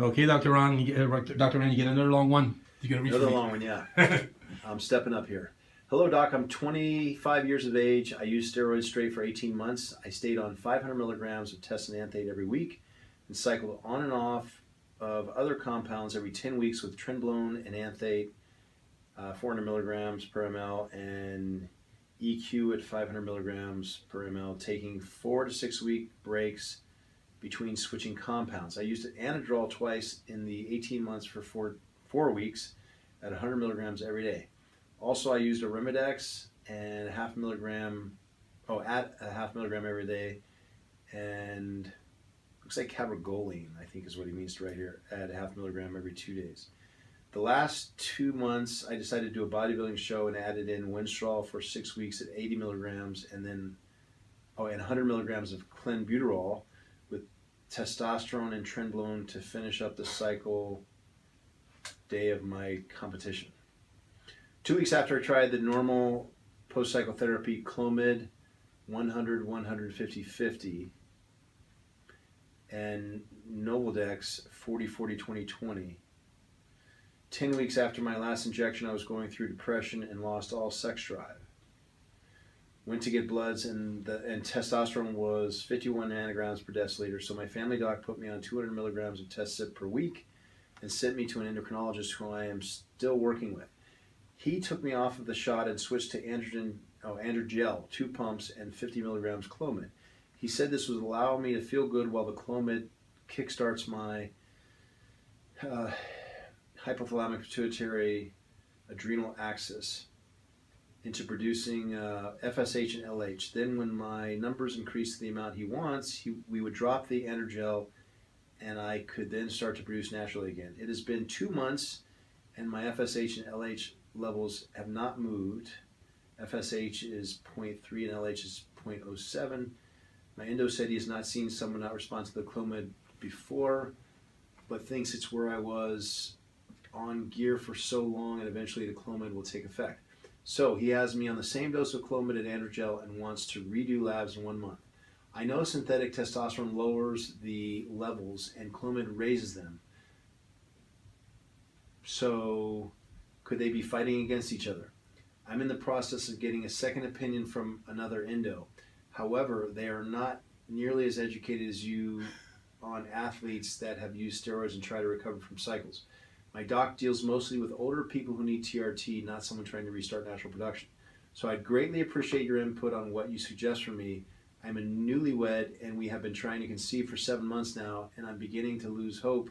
Okay, Dr. Ron, Dr. Ron, you get another long one. You get another long one, yeah. I'm stepping up here. Hello, Doc. I'm 25 years of age. I used steroids straight for 18 months. I stayed on 500 milligrams of test and anthate every week and cycled on and off of other compounds every 10 weeks with trenbolone and anthate, 400 milligrams per ml, and EQ at 500 milligrams per ml, taking 4 to 6 week breaks between switching compounds. I used anadrol twice in the 18 months for four weeks at 100 milligrams every day. Also, I used Arimidex and at a half milligram every day, and looks like cabergoline, I think is what he means to right here, at a half milligram every 2 days. The last 2 months, I decided to do a bodybuilding show and added in Winstrol for 6 weeks at 80 milligrams, and then and 100 milligrams of clenbuterol with testosterone and trenbolone to finish up the cycle day of my competition. 2 weeks after I tried the normal post-psychotherapy Clomid 100, 150, 50 and Novoldex 40, 40, 20, 20. 10 weeks after my last injection, I was going through depression and lost all sex drive. Went to get bloods, and testosterone was 51 nanograms per deciliter, so my family doc put me on 200 milligrams of Test-Sip per week and sent me to an endocrinologist who I am still working with. He took me off of the shot and switched to Androgel, 2 pumps and 50 milligrams Clomid. He said this would allow me to feel good while the Clomid kickstarts my hypothalamic pituitary adrenal axis into producing FSH and LH. Then when my numbers increase to the amount he wants, we would drop the Androgel and I could then start to produce naturally again. It has been 2 months and my FSH and LH levels have not moved. FSH is 0.3 and LH is 0.07. My endo said he has not seen someone not respond to the Clomid before, but thinks it's where I was on gear for so long and eventually the Clomid will take effect. So he has me on the same dose of Clomid and Androgel and wants to redo labs in 1 month. I know synthetic testosterone lowers the levels and Clomid raises them. So could they be fighting against each other? I'm in the process of getting a second opinion from another endo. However, they are not nearly as educated as you on athletes that have used steroids and try to recover from cycles. My doc deals mostly with older people who need TRT, not someone trying to restart natural production. So I'd greatly appreciate your input on what you suggest for me. I'm a newlywed and we have been trying to conceive for 7 months now, and I'm beginning to lose hope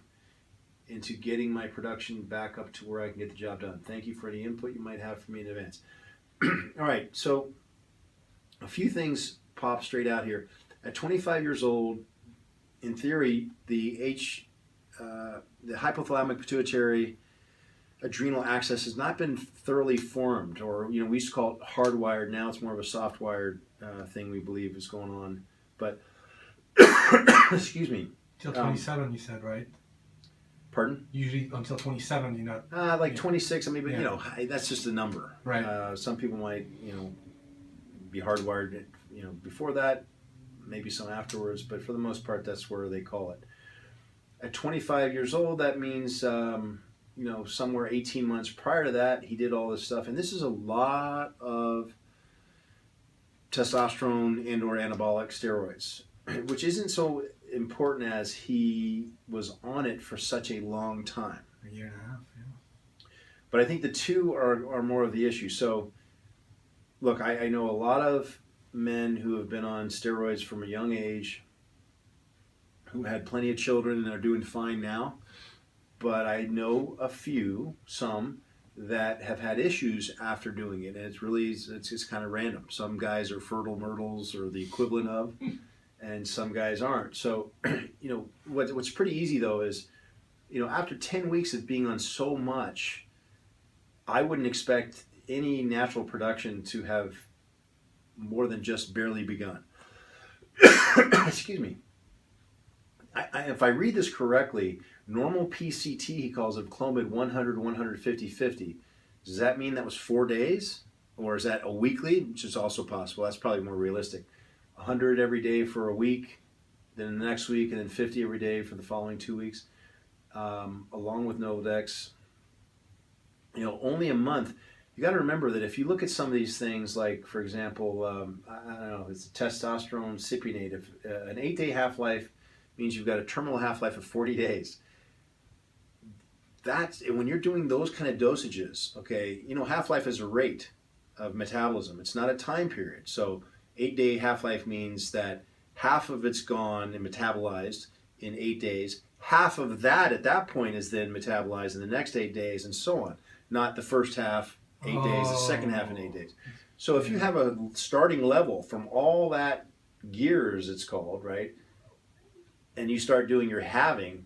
into getting my production back up to where I can get the job done. Thank you for any input you might have for me in advance. All right, so a few things pop straight out here. At 25 years old, in theory, the hypothalamic pituitary adrenal axis has not been thoroughly formed, or we used to call it hardwired. Now it's more of a soft-wired thing we believe is going on. But excuse me. Till 27, you said, right? Pardon? Usually until 27, you're not. Like 26. I mean, but that's just a number. Right. Some people might, be hardwired, before that, maybe some afterwards, but for the most part, that's where they call it. At 25 years old, that means, somewhere 18 months prior to that, he did all this stuff. And this is a lot of testosterone and or anabolic steroids, which isn't so important as he was on it for such a long time. A year and a half, yeah. But I think the two are more of the issue. So, look, I know a lot of men who have been on steroids from a young age who had plenty of children and are doing fine now. But I know some that have had issues after doing it. And it's just kind of random. Some guys are fertile myrtles or the equivalent of, and some guys aren't. So, what's pretty easy though is, after 10 weeks of being on so much, I wouldn't expect any natural production to have more than just barely begun. Excuse me. If I read this correctly, normal PCT, he calls it Clomid 100, 150, 50. Does that mean that was 4 days? Or is that a weekly, which is also possible? That's probably more realistic. 100 every day for a week, then the next week, and then 50 every day for the following 2 weeks. along with Novodex, only a month. You got to remember that if you look at some of these things, like for example, I don't know, it's testosterone cypionate. If an 8-day half-life means you've got a terminal half-life of 40 days. That's when you're doing those kind of dosages. Okay, half-life is a rate of metabolism. It's not a time period. So 8-day half-life means that half of it's gone and metabolized in 8 days. Half of that at that point is then metabolized in the next 8 days, and so on. Not the first half 8 days, the second half in 8 days. So if you have a starting level from all that gears, it's called, right, and you start doing your halving,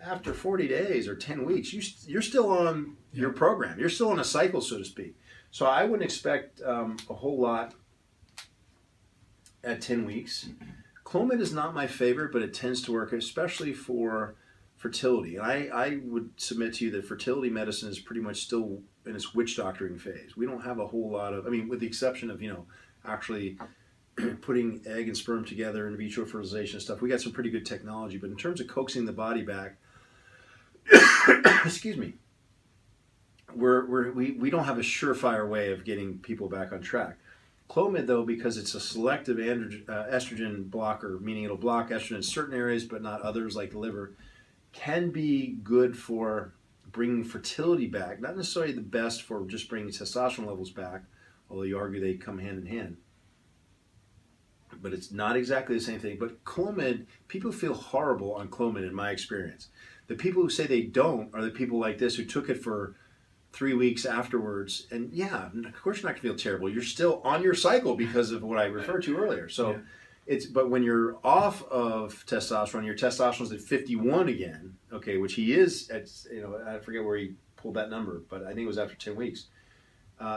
after 40 days or 10 weeks, you're still on your program. You're still on a cycle, so to speak. So I wouldn't expect a whole lot at 10 weeks. Clomid is not my favorite, but it tends to work, especially for fertility. And I would submit to you that fertility medicine is pretty much still in its witch doctoring phase. We don't have a whole lot of, with the exception of, actually putting egg and sperm together, in vitro fertilization and stuff, we got some pretty good technology. But in terms of coaxing the body back, excuse me, we don't have a surefire way of getting people back on track. Clomid, though, because it's a selective estrogen blocker, meaning it'll block estrogen in certain areas but not others, like the liver, can be good for bringing fertility back. Not necessarily the best for just bringing testosterone levels back, although you argue they come hand in hand. But it's not exactly the same thing. But Clomid, people feel horrible on Clomid in my experience. The people who say they don't are the people like this who took it for 3 weeks afterwards. And yeah, of course you're not going to feel terrible. You're still on your cycle because of what I referred to earlier. So but when you're off of testosterone, your testosterone's at 51 again, okay, which he is at, I forget where he pulled that number, but I think it was after 10 weeks.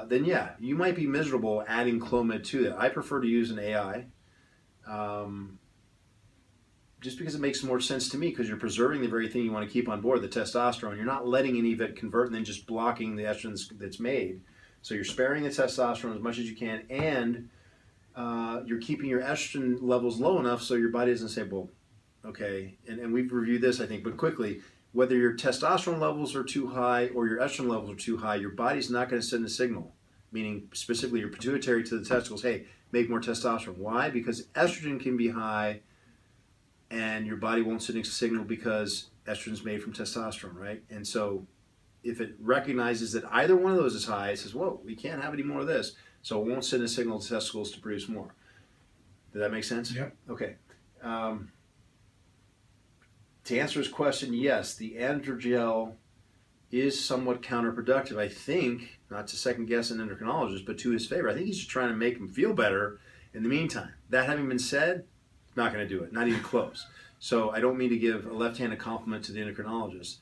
Then yeah, you might be miserable adding Clomid to that. I prefer to use an AI. Just because it makes more sense to me, because you're preserving the very thing you want to keep on board, the testosterone. You're not letting any of it convert and then just blocking the estrogen that's made. So you're sparing the testosterone as much as you can, and you're keeping your estrogen levels low enough so your body doesn't say, well, okay, and we've reviewed this, I think, but quickly, whether your testosterone levels are too high or your estrogen levels are too high, your body's not going to send a signal, meaning specifically your pituitary to the testicles, hey, make more testosterone. Why? Because estrogen can be high and your body won't send a signal because estrogen is made from testosterone, right? And so if it recognizes that either one of those is high, it says, whoa, we can't have any more of this. So it won't send a signal to testicles to produce more. Does that make sense? Yep. Okay. To answer his question, yes, the androgel is somewhat counterproductive. I think, not to second guess an endocrinologist, but to his favor. I think he's just trying to make him feel better in the meantime. That having been said, not going to do it, not even close. So I don't mean to give a left-handed compliment to the endocrinologist,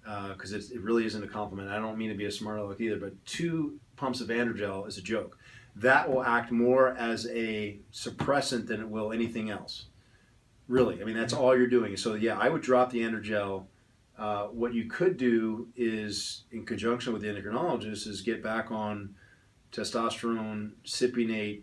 because it really isn't a compliment. I don't mean to be a smart aleck either, but 2 pumps of androgel is a joke. That will act more as a suppressant than it will anything else. Really, that's all you're doing. So yeah, I would drop the androgel. What you could do is, in conjunction with the endocrinologist, is get back on testosterone, cypionate,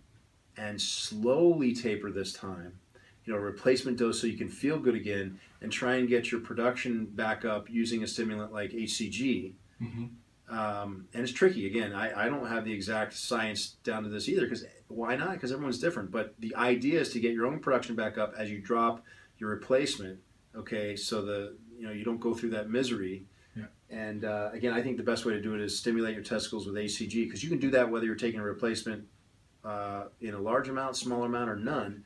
and slowly taper this time. Replacement dose so you can feel good again, and try and get your production back up using a stimulant like HCG. Mm-hmm. And it's tricky. Again, I don't have the exact science down to this either, because why not? Because everyone's different. But the idea is to get your own production back up as you drop your replacement, okay, so you don't go through that misery. Yeah. And again, I think the best way to do it is stimulate your testicles with HCG, because you can do that whether you're taking a replacement in a large amount, small amount, or none.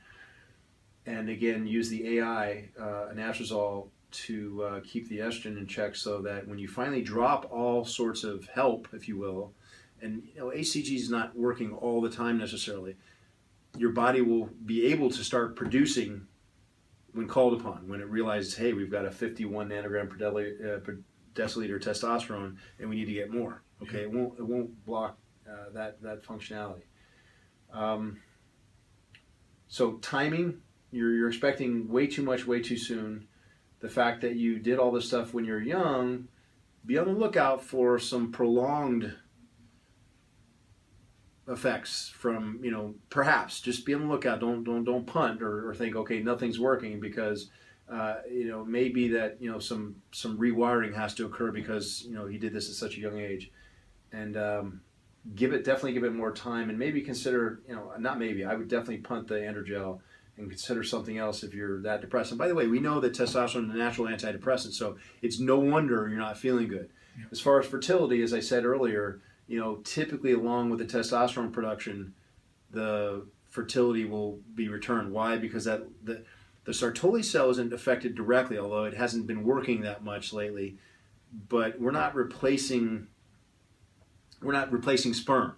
And again, use the AI, anastrozole, to keep the estrogen in check, so that when you finally drop all sorts of help, if you will, and HCG is not working all the time necessarily, your body will be able to start producing when called upon, when it realizes, hey, we've got a 51 nanogram per deciliter testosterone and we need to get more. Okay, it won't block that functionality. So timing, you're expecting way too much, way too soon. The fact that you did all this stuff when you're young, be on the lookout for some prolonged effects from, perhaps just be on the lookout. Don't punt or think, okay, nothing's working, because maybe that some rewiring has to occur because he did this at such a young age, and definitely give it more time, and maybe consider not maybe I would definitely punt the androgel and consider something else if you're that depressed. And by the way, we know that testosterone is a natural antidepressant, so it's no wonder you're not feeling good. Yeah. As far as fertility, as I said earlier, typically along with the testosterone production, the fertility will be returned. Why? Because the Sertoli cell isn't affected directly, although it hasn't been working that much lately. But we're not replacing sperm.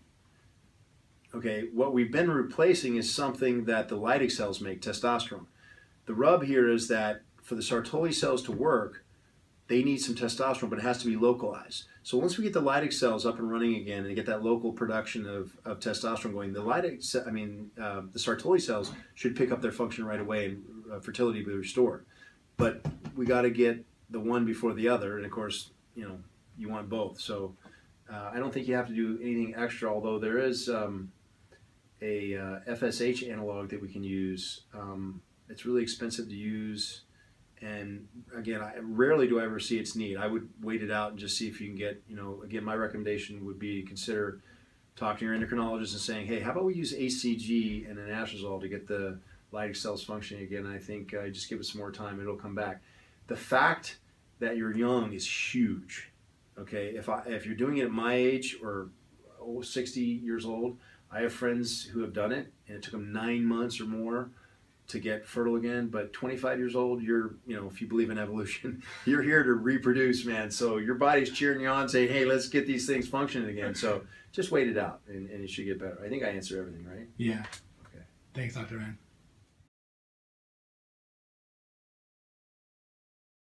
Okay, what we've been replacing is something that the Leydig cells make, testosterone. The rub here is that for the Sertoli cells to work, they need some testosterone, but it has to be localized. So once we get the Leydig cells up and running again and get that local production of testosterone going, the Sertoli cells should pick up their function right away and fertility be restored. But we got to get the one before the other, and of course, you want both. So I don't think you have to do anything extra, although there is a FSH analog that we can use. It's really expensive to use, and again, rarely do I ever see its need. I would wait it out and just see if you can get, again, my recommendation would be consider talking to your endocrinologist and saying, hey, how about we use HCG and an anastrozole to get the Leydig cells functioning again? And I think just give it some more time, it'll come back. The fact that you're young is huge. Okay, if you're doing it at my age or 60 years old, I have friends who have done it, and it took them 9 months or more to get fertile again. But 25 years old, you're, if you believe in evolution, you're here to reproduce, man. So your body's cheering you on, saying, hey, let's get these things functioning again. So just wait it out, and it should get better. I think I answered everything, right? Yeah. Okay. Thanks, Dr. Rand.